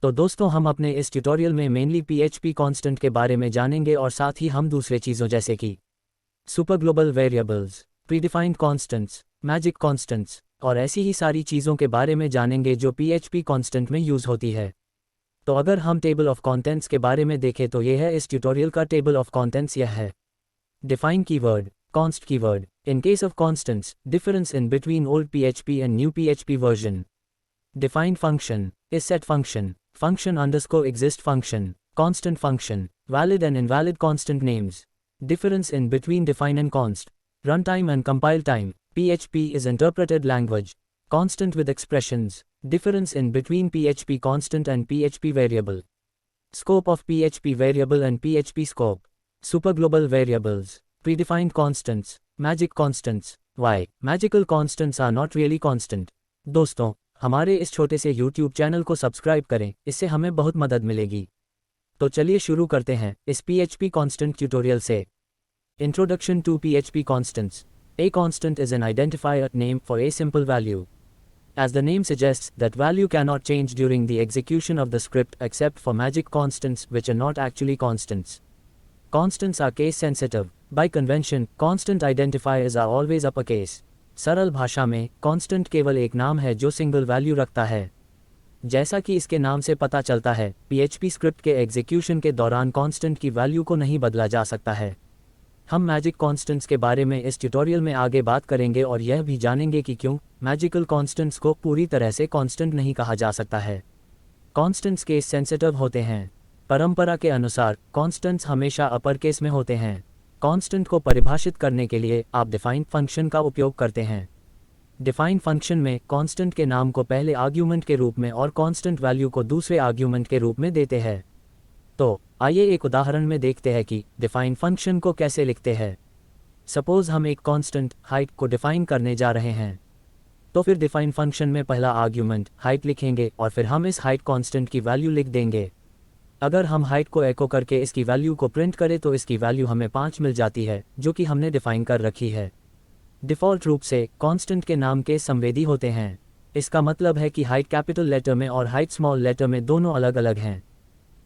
तो दोस्तों हम अपने इस ट्यूटोरियल में मेनली PHP कांस्टेंट के बारे में जानेंगे और साथ ही हम दूसरे चीज़ों जैसे कि super global variables, predefined constants, magic constants और ऐसी ही सारी चीज़ों के बारे में जानेंगे जो PHP कांस्टेंट में यूज़ होती है। तो अगर हम टेबल ऑफ कंटेंट्स के बारे में देखें तो ये है इस ट्यूटोरियल का टेबल ऑफ कंटेंट्स यह है। Define keyword, const keyword. In case of constants, difference in between old PHP and new PHP version. Define function, is set function, function underscore exist function, constant function, valid and invalid constant names. Difference in between define and const. Runtime and compile time. PHP is interpreted language. Constant with expressions. Difference in between PHP constant and PHP variable. Scope of PHP variable and PHP scope. Superglobal variables. Predefined constants, magic constants. Why magical constants are not really constant? दोस्तों, हमारे इस छोटे से YouTube channel को subscribe करें, इससे हमें बहुत मदद मिलेगी। तो चलिए शुरू करते हैं इस PHP constant ट्यूटोरियल से। Introduction to PHP constants. A constant is an identifier name for a simple value. As the name suggests, that value cannot change during the execution of the script except for magic constants which are not actually constants. Constants are case sensitive. By convention, constant identifiers are always uppercase. सरल भाषा में constant केवल एक नाम है जो single value रखता है। जैसा कि इसके नाम से पता चलता है, PHP स्क्रिप्ट के एग्जीक्यूशन के दौरान constant की वैल्यू को नहीं बदला जा सकता है। हम मैजिक कॉन्स्टेंट्स के बारे में इस ट्यूटोरियल में आगे बात करेंगे और यह भी जानेंगे कि क्यों मैजिकल कॉन्स्टेंट्स को पूरी तरह से कांस्टेंट नहीं कहा जा सकता है। कॉन्स्टेंट्स केस सेंसिटिव होते हैं। परंपरा के अनुसार कॉन्स्टेंट्स हमेशा अपर केस में होते हैं। कांस्टेंट को परिभाषित करने के लिए आप डिफाइन फंक्शन का उपयोग करते हैं। डिफाइन फंक्शन में कांस्टेंट के नाम को पहले आर्ग्यूमेंट के रूप में और कांस्टेंट वैल्यू को दूसरे आर्ग्यूमेंट के रूप में देते हैं। तो आइए एक उदाहरण में देखते हैं कि डिफाइन फंक्शन को कैसे लिखते हैं। सपोज हम एक कांस्टेंट हाइट को डिफाइन करने जा रहे हैं, तो फिर डिफाइन फंक्शन में पहला आर्ग्यूमेंट हाइट लिखेंगे और फिर हम इस हाइट कांस्टेंट की वैल्यू लिख देंगे। अगर हम हाइट को एको करके इसकी वैल्यू को प्रिंट करें तो इसकी वैल्यू हमें 5 मिल जाती है, जो कि हमने डिफाइन कर रखी है। डिफ़ॉल्ट रूप से कांस्टेंट के नाम के संवेदी होते हैं। इसका मतलब है कि हाइट कैपिटल लेटर में और हाइट स्मॉल लेटर में दोनों अलग अलग हैं।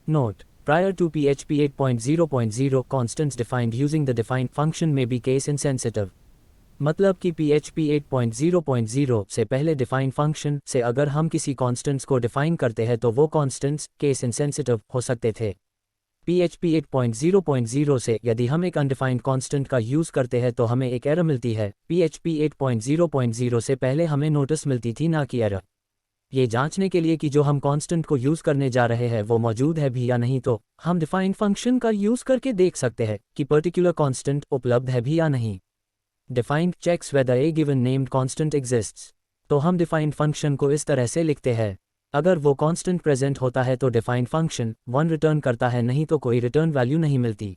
Note: Prior to PHP 8.0.0, constants defined using the define function may be case insensitive. मतलब कि PHP 8.0.0 से पहले डिफाइन फंक्शन से अगर हम किसी कॉन्स्टेंट्स को डिफाइन करते हैं तो वो कॉन्स्टेंट्स केस इंसेंसिटिव हो सकते थे। PHP 8.0.0 से यदि हम एक अनडिफाइंड कॉन्स्टेंट का यूज़ करते हैं तो हमें एक एरर मिलती है। PHP 8.0.0 से पहले हमें नोटिस मिलती थी, ना कि एरर। ये जांचने के लिए कि जो हम कांस्टेंट को यूज़ करने जा रहे हैं वो मौजूद है भी या नहीं, तो हम डिफाइन फंक्शन का यूज़ करके देख सकते हैं कि पर्टिकुलर कांस्टेंट उपलब्ध है भी या नहीं। Defined checks whether a given named constant exists. तो हम डिफाइंड फंक्शन को इस तरह से लिखते हैं। अगर वो कांस्टेंट प्रेजेंट होता है तो डिफाइंड फंक्शन 1 रिटर्न करता है, नहीं तो कोई रिटर्न वैल्यू नहीं मिलती।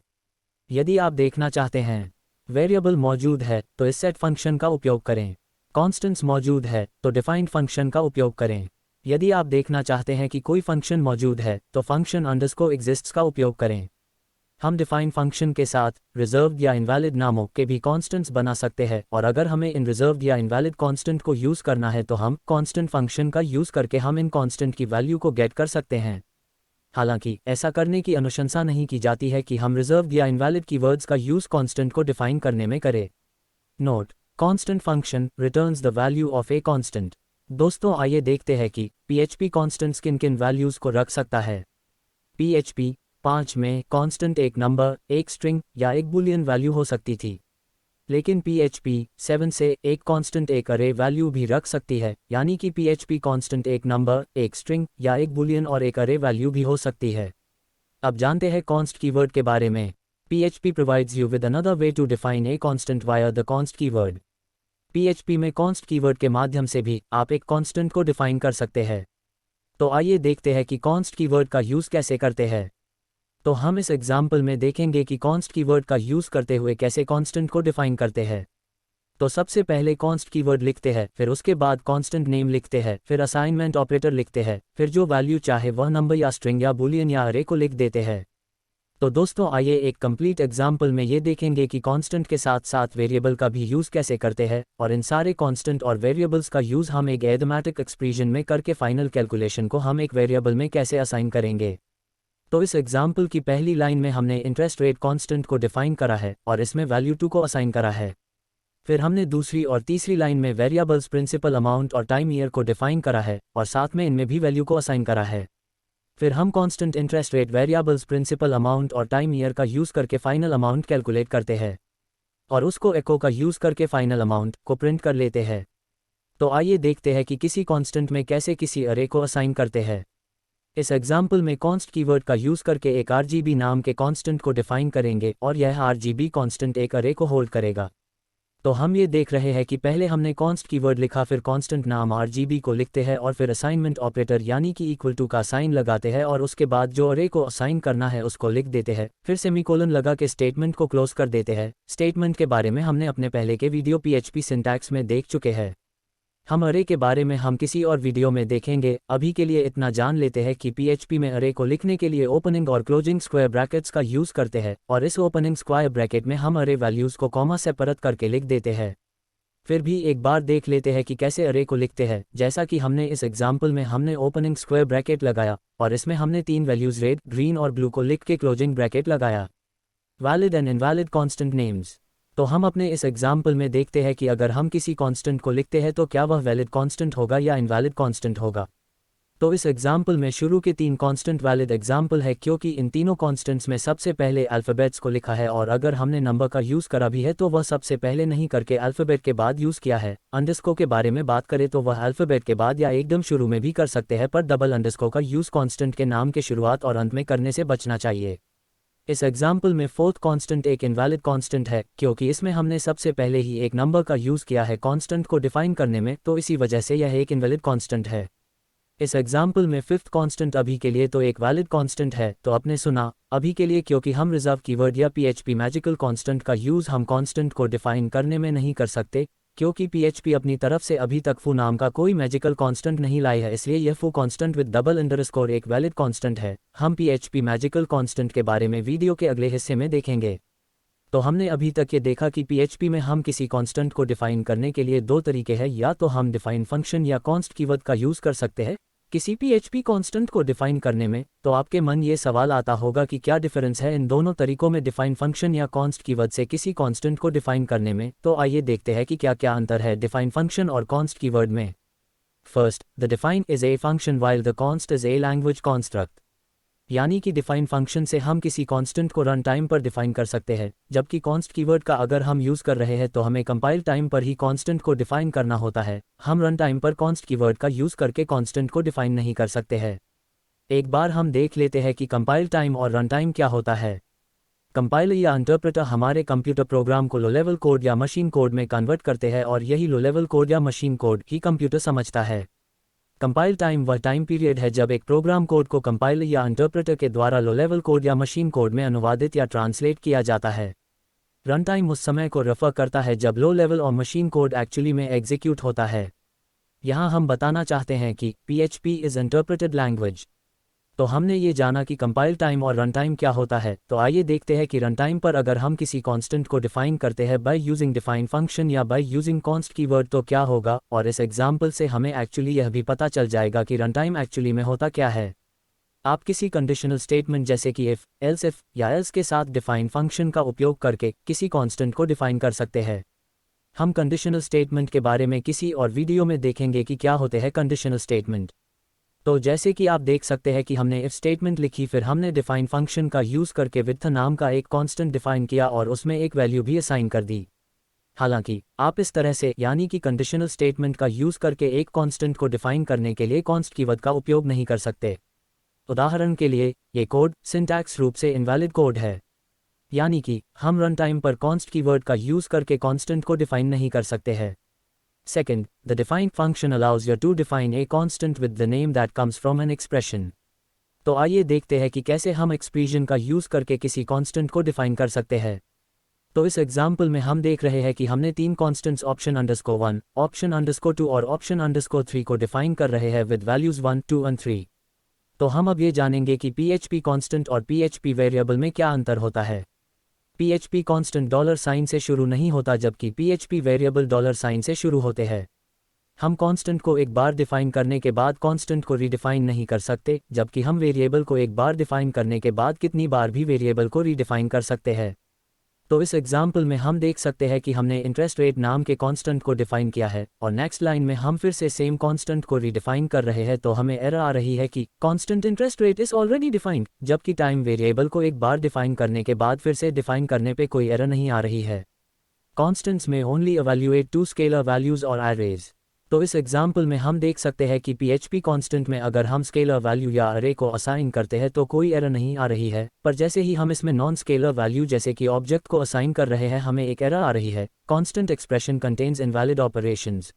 यदि आप देखना चाहते हैं वेरिएबल मौजूद है तो इस सेट फंक्शन का उपयोग करें। कांस्टेंट्स मौजूद है तो डिफाइंड फंक्शन का उपयोग करें। यदि आप देखना चाहते हैं कि कोई फंक्शन मौजूद है तो फंक्शन अंडरस्कोर एग्जिस्ट्स का उपयोग करें। हम डिफाइन फंक्शन के साथ रिजर्व्ड या इनवैलिड नामों के भी कांस्टेंट्स बना सकते हैं, और अगर हमें इन रिजर्व्ड या इनवैलिड कांस्टेंट को यूज़ करना है तो हम कांस्टेंट फंक्शन का यूज़ करके हम इन कांस्टेंट की वैल्यू को गेट कर सकते हैं। हालांकि ऐसा करने की अनुशंसा नहीं की जाती है कि हम रिजर्व्ड या इनवैलिड कीवर्ड्स का यूज़ कांस्टेंट को डिफाइन करने में करें। Note: constant function returns the value of a constant. दोस्तों आइए देखते हैं कि PHP कांस्टेंट्स किन किन वैल्यूज़ को रख सकता है। PHP 5 में कांस्टेंट एक नंबर, एक स्ट्रिंग या एक बूलियन वैल्यू हो सकती थी, लेकिन PHP 7 से एक कांस्टेंट एक अरे वैल्यू भी रख सकती है, यानी कि PHP कांस्टेंट एक नंबर, एक स्ट्रिंग या एक बूलियन और एक अरे वैल्यू भी हो सकती है। अब जानते हैं कॉन्स्ट कीवर्ड के बारे में। PHP provides you with another way to define a constant via the const keyword. PHP में कॉन्स्ट कीवर्ड के माध्यम से भी आप एक कांस्टेंट को डिफाइन कर सकते हैं। तो आइए देखते हैं कि कॉन्स्ट कीवर्ड का यूज़ कैसे करते हैं। तो हम इस एग्जाम्पल में देखेंगे कि कॉन्स्ट कीवर्ड का यूज़ करते हुए कैसे कांस्टेंट को डिफाइन करते हैं। तो सबसे पहले कॉन्स्ट कीवर्ड लिखते हैं, फिर उसके बाद कांस्टेंट नेम लिखते हैं, फिर असाइनमेंट ऑपरेटर लिखते हैं, फिर जो वैल्यू चाहे वह नंबर या स्ट्रिंग या बूलियन या अरे को लिख देते हैं। तो दोस्तों आइए एक कंप्लीट एग्जाम्पल में ये देखेंगे कि कांस्टेंट के साथ साथ वेरिएबल का भी यूज़ कैसे करते हैं, और इन सारे कांस्टेंट और वेरिएबल्स का यूज़ हम एक अरिथमेटिक एक्सप्रेशन में करके फाइनल कैलकुलेशन को हम एक वेरिएबल में कैसे असाइन करेंगे। तो इस एग्जाम्पल की पहली लाइन में हमने इंटरेस्ट रेट कांस्टेंट को डिफाइन करा है और इसमें वैल्यू 2 को असाइन करा है। फिर हमने दूसरी और तीसरी लाइन में वेरिएबल्स प्रिंसिपल अमाउंट और टाइम ईयर को डिफाइन करा है और साथ में इनमें भी वैल्यू को असाइन करा है। फिर हम constant interest rate variables principal amount और टाइम ईयर का यूज़ करके फाइनल अमाउंट कैलकुलेट करते हैं और उसको एको का यूज़ करके फाइनल अमाउंट को प्रिंट कर लेते हैं। तो आइए देखते हैं कि किसी कांस्टेंट में कैसे किसी अरे को असाइन करते हैं। इस एग्जाम्पल में कॉन्स्ट कीवर्ड का यूज़ करके एक RGB नाम के कांस्टेंट को डिफाइन करेंगे और यह RGB कांस्टेंट एक अरे को होल्ड करेगा। तो हम ये देख रहे हैं कि पहले हमने कॉन्स्ट कीवर्ड लिखा, फिर कांस्टेंट नाम RGB को लिखते हैं और फिर असाइनमेंट ऑपरेटर यानी कि इक्वल टू का साइन लगाते हैं और उसके बाद जो अरे को असाइन करना है उसको लिख देते हैं। फिर सेमीकोलन लगा के स्टेटमेंट को क्लोज कर देते हैं। स्टेटमेंट के बारे में हमने अपने पहले के वीडियो PHP सिंटैक्स में देख चुके हैं। हम अरे के बारे में हम किसी और वीडियो में देखेंगे। अभी के लिए इतना जान लेते हैं कि PHP में अरे को लिखने के लिए ओपनिंग और क्लोजिंग स्क्वायर ब्रैकेट्स का यूज़ करते हैं और इस ओपनिंग स्क्वायर ब्रैकेट में हम अरे वैल्यूज़ को कॉमा से परत करके लिख देते हैं। फिर भी एक बार देख लेते हैं कि कैसे अरे को लिखते हैं। जैसा कि हमने इस एग्जाम्पल में हमने ओपनिंग स्क्वायर ब्रैकेट लगाया और इसमें हमने 3 वैल्यूज़ रेड, ग्रीन और ब्लू को लिख के क्लोजिंग ब्रैकेट लगाया। Valid and invalid constant names. तो हम अपने इस एग्जाम्पल में देखते हैं कि अगर हम किसी कांस्टेंट को लिखते हैं तो क्या वह वैलिड कांस्टेंट होगा या इनवैलिड कांस्टेंट होगा। तो इस एग्जाम्पल में शुरू के 3 कांस्टेंट वैलिड एग्जाम्पल है क्योंकि इन तीनों कांस्टेंट्स में सबसे पहले अल्फ़ाबेट्स को लिखा है और अगर हमने नंबर का यूज़ करा भी है तो वह सबसे पहले नहीं करके अल्फ़ाबेट के बाद यूज़ किया है। अंडरस्कोर के बारे में बात करें तो वह अल्फ़ाबेट के बाद या एकदम शुरू में भी कर सकते हैं, पर डबल अंडरस्कोर का यूज़ कांस्टेंट के नाम के शुरुआत और अंत में करने से बचना चाहिए। इस एग्जाम्पल में फोर्थ कांस्टेंट एक इनवैलिड कांस्टेंट है क्योंकि इसमें हमने सबसे पहले ही एक नंबर का यूज़ किया है कांस्टेंट को डिफाइन करने में, तो इसी वजह से यह एक इनवैलिड कांस्टेंट है। इस एग्जाम्पल में फिफ्थ कांस्टेंट अभी के लिए तो एक वैलिड कांस्टेंट है। तो आपने सुना अभी के लिए क्योंकि हम रिजर्व कीवर्ड या PHP मैजिकल कांस्टेंट का यूज़ हम कांस्टेंट को डिफाइन करने में नहीं कर सकते क्योंकि PHP अपनी तरफ से अभी तक फू नाम का कोई मैजिकल कांस्टेंट नहीं लाई है, इसलिए यह फू कांस्टेंट विद डबल अंडरस्कोर एक वैलिड कांस्टेंट है। हम PHP मैजिकल कांस्टेंट के बारे में वीडियो के अगले हिस्से में देखेंगे। तो हमने अभी तक ये देखा कि PHP में हम किसी कांस्टेंट को डिफाइन करने के लिए 2 तरीके हैं, या तो हम डिफाइन फंक्शन या कॉन्स्ट कीवर्ड का यूज़ कर सकते हैं किसी PHP कांस्टेंट को डिफाइन करने में। तो आपके मन ये सवाल आता होगा कि क्या डिफरेंस है इन दोनों तरीकों में, डिफाइन फंक्शन या कॉन्स्ट कीवर्ड से किसी कांस्टेंट को डिफाइन करने में। तो आइए देखते हैं कि क्या क्या अंतर है डिफाइन फंक्शन और कॉन्स्ट कीवर्ड में। First, the define is a function while the const is a language construct. यानी कि डिफाइन फंक्शन से हम किसी कांस्टेंट को रन टाइम पर डिफाइन कर सकते हैं, जबकि कॉन्स्ट कीवर्ड का अगर हम यूज़ कर रहे हैं तो हमें कंपाइल टाइम पर ही कांस्टेंट को डिफाइन करना होता है। हम रन टाइम पर कॉन्स्ट कीवर्ड का यूज़ करके कांस्टेंट को डिफाइन नहीं कर सकते हैं। एक बार हम देख लेते हैं कि कंपाइल टाइम और रन टाइम क्या होता है। कंपाइलर या इंटरप्रेटर हमारे कंप्यूटर प्रोग्राम को लो लेवल कोड या मशीन कोड में कन्वर्ट करते हैं और यही लो लेवल कोड या मशीन कोड ही कंप्यूटर समझता है। कंपाइल टाइम वह टाइम पीरियड है जब एक प्रोग्राम कोड को कंपाइलर या इंटरप्रेटर के द्वारा लो लेवल कोड या मशीन कोड में अनुवादित या ट्रांसलेट किया जाता है। रन टाइम उस समय को रेफर करता है जब लो लेवल और मशीन कोड एक्चुअली में एग्जीक्यूट होता है। यहाँ हम बताना चाहते हैं कि PHP इज इंटरप्रेटेड लैंग्वेज। तो हमने ये जाना कि कंपाइल टाइम और रन टाइम क्या होता है। तो आइए देखते हैं कि रन टाइम पर अगर हम किसी कांस्टेंट को डिफाइन करते हैं बाय यूजिंग डिफाइन फंक्शन या बाय यूजिंग कॉन्स्ट कीवर्ड तो क्या होगा, और इस एग्जाम्पल से हमें एक्चुअली यह भी पता चल जाएगा कि रन टाइम एक्चुअली में होता क्या है। आप किसी कंडीशनल स्टेटमेंट जैसे कि इफ, एल्स इफ या एल्स के साथ डिफाइन फंक्शन का उपयोग करके किसी कांस्टेंट को डिफाइन कर सकते हैं। हम कंडीशनल स्टेटमेंट के बारे में किसी और वीडियो में देखेंगे कि क्या होते हैं कंडीशनल स्टेटमेंट। तो जैसे कि आप देख सकते हैं कि हमने इफ स्टेटमेंट लिखी, फिर हमने डिफाइन फंक्शन का यूज़ करके विथ नाम का एक कांस्टेंट डिफाइन किया और उसमें एक वैल्यू भी असाइन कर दी। हालांकि आप इस तरह से यानी कि कंडीशनल स्टेटमेंट का यूज़ करके एक कांस्टेंट को डिफाइन करने के लिए कॉन्स्ट कीवर्ड का उपयोग नहीं कर सकते। उदाहरण के लिए ये कोड सिंटैक्स रूप से इनवैलिड कोड है, यानी कि हम रन टाइम पर कॉन्स्ट कीवर्ड का यूज़ करके कांस्टेंट को डिफाइन नहीं कर सकते हैं। Second, the defined function allows you to define a constant with the name that comes from an expression. तो आइए देखते हैं कि कैसे हम एक्सप्रेशन का यूज़ करके किसी कांस्टेंट को डिफाइन कर सकते हैं। तो इस एग्जाम्पल में हम देख रहे हैं कि हमने 3 कांस्टेंट्स option_1, option_2 और option_3 को डिफाइन कर रहे हैं विद वैल्यूज 1, 2 और 3। तो हम अब ये जानेंगे कि PHP कांस्टेंट और PHP वेरिएबल में क्या अंतर होता है। PHP कांस्टेंट डॉलर साइन से शुरू नहीं होता जबकि PHP वेरिएबल डॉलर साइन से शुरू होते हैं। हम कांस्टेंट को एक बार डिफाइन करने के बाद कांस्टेंट को रीडिफाइन नहीं कर सकते, जबकि हम वेरिएबल को एक बार डिफाइन करने के बाद कितनी बार भी वेरिएबल को रीडिफाइन कर सकते हैं। तो इस एग्जाम्पल में हम देख सकते हैं कि हमने इंटरेस्ट रेट नाम के कांस्टेंट को डिफाइन किया है और नेक्स्ट लाइन में हम फिर से सेम कांस्टेंट को रीडिफाइन कर रहे हैं, तो हमें एरर आ रही है कि constant interest rate is already defined, जबकि टाइम वेरिएबल को एक बार डिफाइन करने के बाद फिर से डिफाइन करने पे कोई एरर नहीं आ रही है। कांस्टेंट्स में only evaluate to scalar values और एरेज। तो इस एग्जाम्पल में हम देख सकते हैं कि PHP कांस्टेंट में अगर हम स्केलर वैल्यू या अरे को असाइन करते हैं तो कोई एरर नहीं आ रही है, पर जैसे ही हम इसमें नॉन स्केलर वैल्यू जैसे कि ऑब्जेक्ट को असाइन कर रहे हैं हमें एक एरर आ रही है, constant expression contains invalid operations.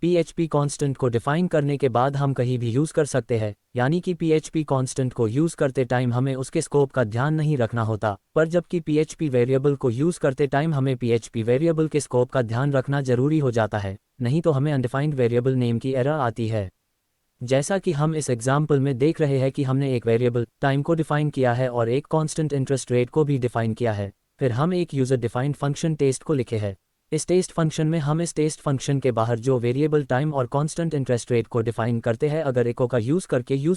PHP constant को डिफाइन करने के बाद हम कहीं भी यूज़ कर सकते हैं, यानी कि PHP कांस्टेंट को यूज़ करते टाइम हमें उसके स्कोप का ध्यान नहीं रखना होता, पर जबकि PHP वेरिएबल को यूज़ करते टाइम हमें PHP वेरिएबल के स्कोप का ध्यान रखना जरूरी हो जाता है, नहीं तो हमें अनडिफाइंड वेरिएबल नेम की एरर आती है। जैसा कि हम इस एग्जाम्पल में देख रहे हैं कि हमने एक वेरिएबल टाइम को डिफाइन किया है और एक कांस्टेंट इंटरेस्ट रेट को भी डिफाइन किया है, फिर हम एक यूज़र डिफाइंड फंक्शन टेस्ट को लिखे हैं। इस टेस्ट फंक्शन में हम इस टेस्ट फंक्शन के बाहर जो वेरिएबल टाइम और कांस्टेंट इंटरेस्ट रेट को डिफाइन करते हैं अगर इको का यूज़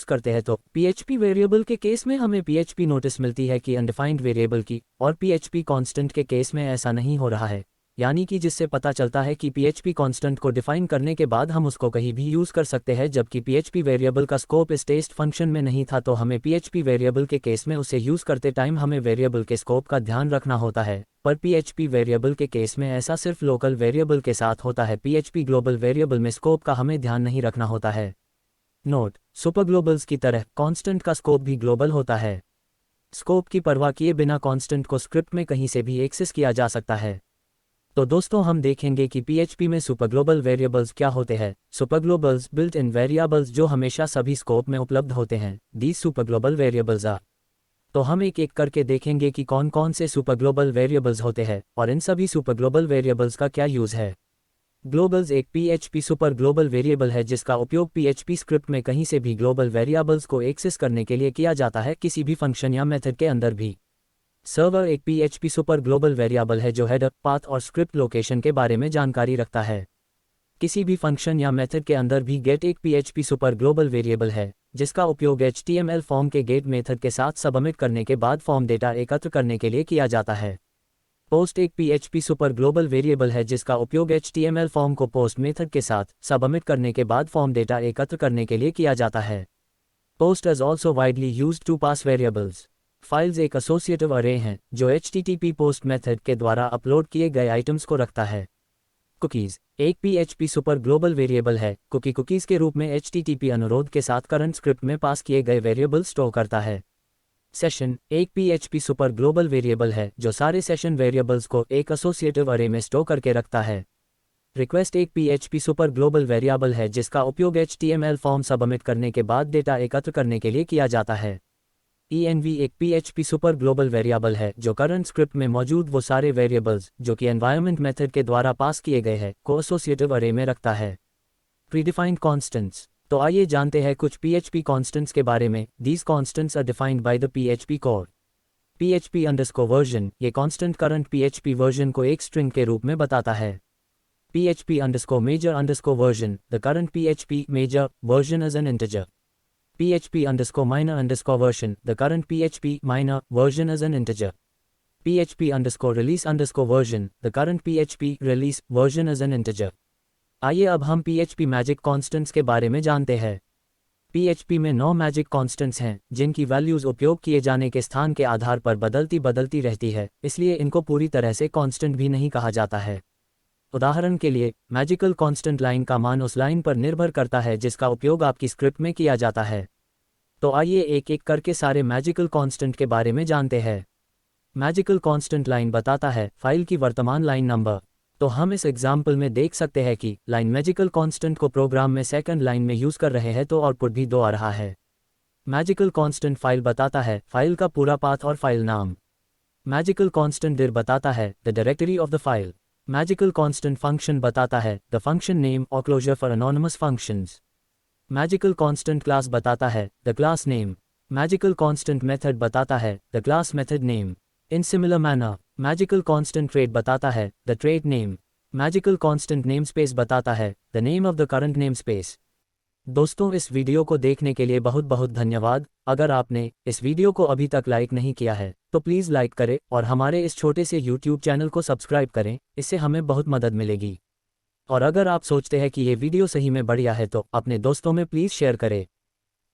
करते हैं तो PHP वेरिएबल के केस में हमें PHP नोटिस मिलती है कि अनडिफाइंड वेरिएबल की, और PHP कांस्टेंट के केस में ऐसा नहीं हो रहा है, यानी कि जिससे पता चलता है कि PHP कांस्टेंट को डिफाइन करने के बाद हम उसको कहीं भी यूज़ कर सकते हैं, जबकि PHP वेरिएबल का स्कोप इस टेस्ट फंक्शन में नहीं था, तो हमें PHP वेरिएबल के केस में उसे यूज़ करते टाइम हमें वेरिएबल के स्कोप का ध्यान रखना होता है, पर PHP वेरिएबल के केस में ऐसा सिर्फ लोकल वेरिएबल के साथ होता है। PHP ग्लोबल वेरिएबल में स्कोप का हमें ध्यान नहीं रखना होता है। नोट: सुपर ग्लोबल्स की तरह कांस्टेंट का स्कोप भी ग्लोबल होता है। स्कोप की परवाह किए बिना कांस्टेंट को स्क्रिप्ट में कहीं से भी एक्सेस किया जा सकता है। तो दोस्तों हम देखेंगे कि PHP में सुपर ग्लोबल वेरिएबल्स क्या होते हैं। Super globals built in variables जो हमेशा सभी स्कोप में उपलब्ध होते हैं। These super global variables are. तो हम एक एक करके देखेंगे कि कौन कौन से सुपर ग्लोबल वेरिएबल्स होते हैं और इन सभी सुपर ग्लोबल वेरिएबल्स का क्या यूज़ है। ग्लोबल्स एक PHP सुपर ग्लोबल वेरिएबल है जिसका उपयोग PHP स्क्रिप्ट में कहीं से भी ग्लोबल वेरिएबल्स को एक्सेस करने के लिए किया जाता है, किसी भी फंक्शन या मेथड के अंदर भी। सर्वर एक PHP सुपर ग्लोबल वेरिएबल है जो हेडर, पाथ और स्क्रिप्ट लोकेशन के बारे में जानकारी रखता है। किसी भी फंक्शन या मेथड के अंदर भी गेट एक PHP सुपर ग्लोबल वेरिएबल है जिसका उपयोग HTML फॉर्म के गेट मेथड के साथ सबमिट करने के बाद फॉर्म डेटा एकत्र करने के लिए किया जाता है। पोस्ट एक PHP सुपर ग्लोबल वेरिएबल है जिसका उपयोग HTML फॉर्म को पोस्ट मेथड के साथ सबमिट करने के बाद फॉर्म डेटा एकत्र करने के लिए किया जाता है। Post is also widely used to pass variables. Files एक एसोसिएटिव अरे हैं जो HTTP पोस्ट मेथड के द्वारा अपलोड किए गए आइटम्स को रखता है। कुकीज़ एक PHP सुपर ग्लोबल वेरिएबल है। कुकीज़ के रूप में HTTP अनुरोध के साथ करंट स्क्रिप्ट में पास किए गए वेरिएबल स्टोर करता है। सेशन एक PHP सुपर ग्लोबल वेरिएबल है जो सारे सेशन वेरिएबल्स को एक एसोसिएटिव अरे में स्टोर करके रखता है। रिक्वेस्ट एक PHP सुपर ग्लोबल वेरिएबल है जिसका उपयोग HTML फॉर्म सबमिट करने के बाद डेटा एकत्र करने के लिए किया जाता है। env एक PHP सुपर ग्लोबल वेरिएबल है जो करंट स्क्रिप्ट में मौजूद वो सारे वेरिएबल्स जो कि एनवायरनमेंट मेथड के द्वारा पास किए गए हैं को एसोसिएटिव अरे में रखता है। प्रीडिफाइंड कॉन्स्टेंट्स तो आइए जानते हैं कुछ PHP कॉन्स्टेंट्स के बारे में। These constants are defined by the PHP code. PHP version ये कॉन्स्टेंट करंट PHP वर्जन को एक स्ट्रिंग के रूप में बताता है। PHP_major_version the current PHP major version is an integer। PHP_minor_version the current PHP minor version is an integer। PHP_release_version the current PHP release version is an integer। आइए अब हम PHP मैजिक कॉन्स्टेंट्स के बारे में जानते हैं। PHP में 9 magic constants हैं जिनकी वैल्यूज़ उपयोग किए जाने के स्थान के आधार पर बदलती रहती है, इसलिए इनको पूरी तरह से कॉन्स्टेंट भी नहीं कहा जाता है। उदाहरण के लिए मैजिकल कॉन्स्टेंट लाइन का मान उस लाइन पर निर्भर करता है जिसका उपयोग आपकी स्क्रिप्ट में किया जाता है। तो आइए एक एक करके सारे मैजिकल कांस्टेंट के बारे में जानते हैं। मैजिकल कांस्टेंट लाइन बताता है फाइल की वर्तमान लाइन नंबर। तो हम इस एग्जाम्पल में देख सकते हैं कि लाइन मैजिकल कांस्टेंट को प्रोग्राम में सेकंड लाइन में यूज़ कर रहे हैं तो आउटपुट भी 2 आ रहा है। मैजिकल कांस्टेंट फाइल बताता है फाइल का पूरा पाथ और फाइल नाम। मैजिकल कांस्टेंट dir बताता है the directory of the file. Magical constant function बताता है द फंक्शन नेम और closure for anonymous functions. Magical constant class बताता है the class name. Magical constant method बताता है the class method name. In similar manner magical constant trait बताता है the trait name. Magical constant name space बताता है the name of the current name space. दोस्तों, इस वीडियो को देखने के लिए बहुत बहुत धन्यवाद। अगर आपने इस वीडियो को अभी तक लाइक नहीं किया है तो प्लीज़ लाइक करें और हमारे इस छोटे से YouTube चैनल को सब्सक्राइब करें, इससे हमें बहुत मदद मिलेगी। और अगर आप सोचते हैं कि ये वीडियो सही में बढ़िया है तो अपने दोस्तों में प्लीज़ शेयर करें।